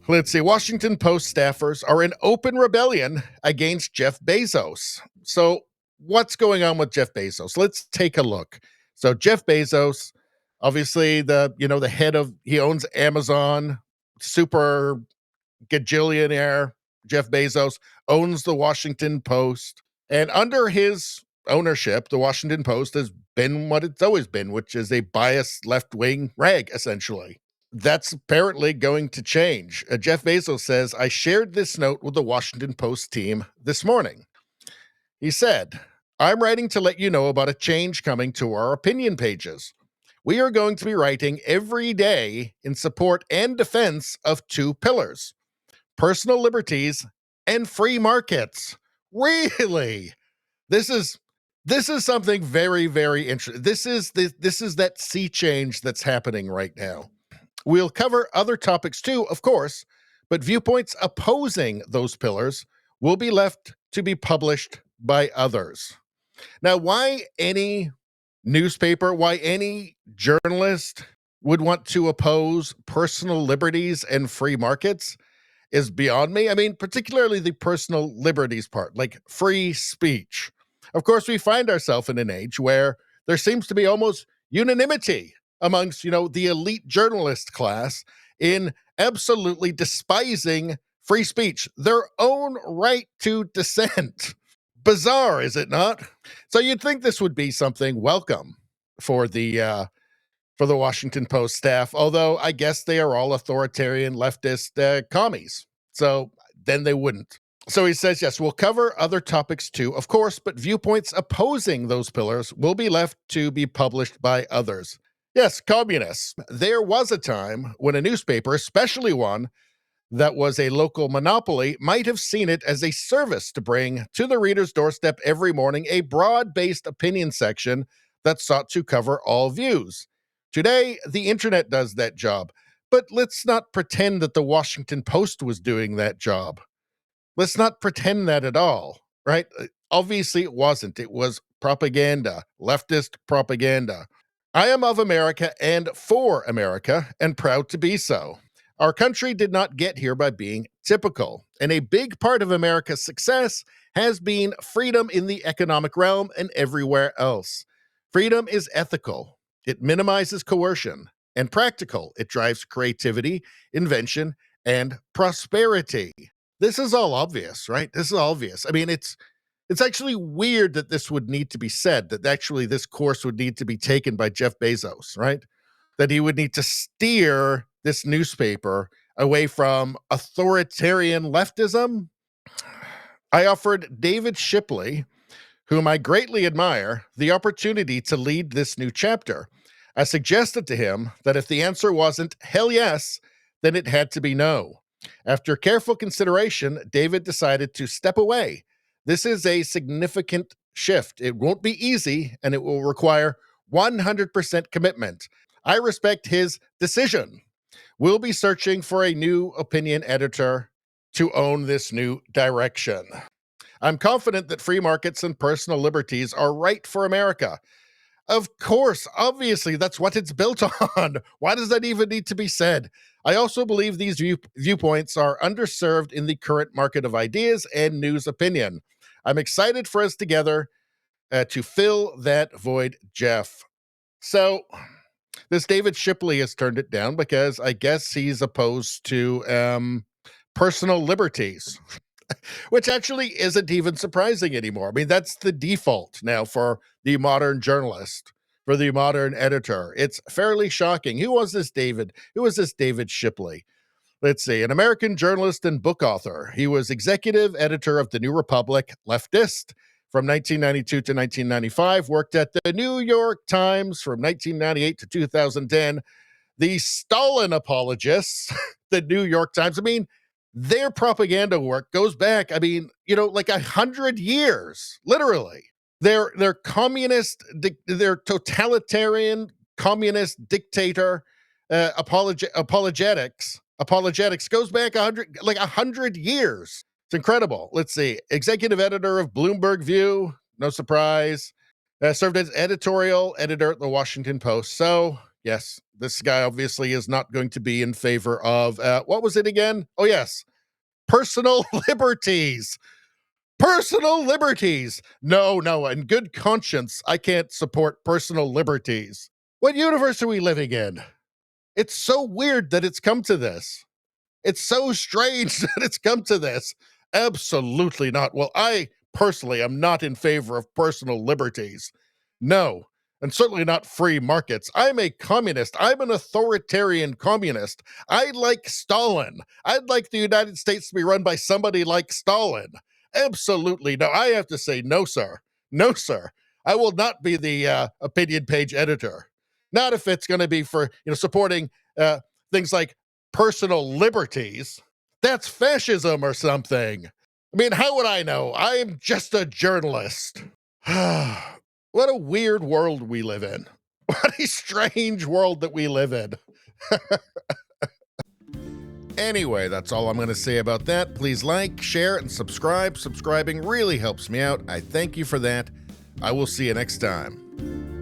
Let's see. Washington Post staffers are in open rebellion against Jeff Bezos. So, what's going on with Jeff Bezos? Let's take a look. So, Jeff Bezos, obviously the head of he owns Amazon, super gajillionaire. Jeff Bezos owns the Washington Post, and under his ownership, the Washington Post has been what it's always been, which is a biased left-wing rag, essentially. That's apparently going to change. Jeff Bezos says, I shared this note with the Washington Post team this morning. He said, I'm writing to let you know about a change coming to our opinion pages. We are going to be writing every day in support and defense of two pillars: personal liberties and free markets. Really? This is something very, very interesting. This is that sea change that's happening right now. We'll cover other topics too, of course, but viewpoints opposing those pillars will be left to be published by others. Now, why any newspaper, why any journalist would want to oppose personal liberties and free markets is beyond me. I mean, particularly the personal liberties part, like free speech. Of course, we find ourselves in an age where there seems to be almost unanimity amongst, the elite journalist class in absolutely despising free speech, their own right to dissent. Bizarre, is it not? So you'd think this would be something welcome for the Washington Post staff, although I guess they are all authoritarian leftist commies. So then they wouldn't. So he says, yes, we'll cover other topics too, of course, but viewpoints opposing those pillars will be left to be published by others. Yes, communists. There was a time when a newspaper, especially one that was a local monopoly, might have seen it as a service to bring to the reader's doorstep every morning a broad-based opinion section that sought to cover all views. Today, the internet does that job, but let's not pretend that the Washington Post was doing that job. Let's not pretend that at all, right? Obviously, it wasn't. It was propaganda, leftist propaganda. I am of America and for America, and proud to be so. Our country did not get here by being typical, and a big part of America's success has been freedom in the economic realm and everywhere else. Freedom is ethical. It minimizes coercion, and practical. It drives creativity, invention, and prosperity. This is all obvious, right? This is obvious. I mean, it's actually weird that this would need to be said, that actually this course would need to be taken by Jeff Bezos, right? That he would need to steer this newspaper away from authoritarian leftism. I offered David Shipley, whom I greatly admire, the opportunity to lead this new chapter. I suggested to him that if the answer wasn't hell yes, then it had to be no. After careful consideration, David decided to step away. This is a significant shift. It won't be easy, and it will require 100% commitment. I respect his decision. We'll be searching for a new opinion editor to own this new direction. I'm confident that free markets and personal liberties are right for America. Of course, obviously, that's what it's built on. Why does that even need to be said? I also believe these viewpoints are underserved in the current market of ideas and news opinion. I'm excited for us together to fill that void, Jeff. So this David Shipley has turned it down because I guess he's opposed to personal liberties, which actually isn't even surprising anymore. I mean, that's the default now for the modern journalist, for the modern editor. It's fairly shocking. Who was this David? Who was this David Shipley? Let's see, an American journalist and book author. He was executive editor of the New Republic, Leftist, from 1992 to 1995, worked at the New York Times from 1998 to 2010. The Stalin apologists, the New York Times, I mean, their propaganda work goes back, like 100 years, literally. They're communist, they're totalitarian, communist dictator apologetics goes back 100 years. It's incredible. Let's see. Executive editor of Bloomberg View, no surprise. Served as editorial editor at the Washington Post. So Yes, this guy obviously is not going to be in favor of, what was it again? Oh, yes, personal liberties. Personal liberties. No, no, in good conscience, I can't support personal liberties. What universe are we living in? It's so weird that it's come to this. It's so strange that it's come to this. Absolutely not. Well, I personally am not in favor of personal liberties. No, and certainly not free markets. I'm a communist. I'm an authoritarian communist. I like Stalin. I'd like the United States to be run by somebody like Stalin. Absolutely no. I have to say no, sir. No, sir. I will not be the opinion page editor. Not if it's going to be for supporting things like personal liberties. That's fascism or something. I mean, how would I know? I'm just a journalist. What a weird world we live in. What a strange world that we live in. Anyway, that's all I'm going to say about that. Please like, share, and subscribe. Subscribing really helps me out. I thank you for that. I will see you next time.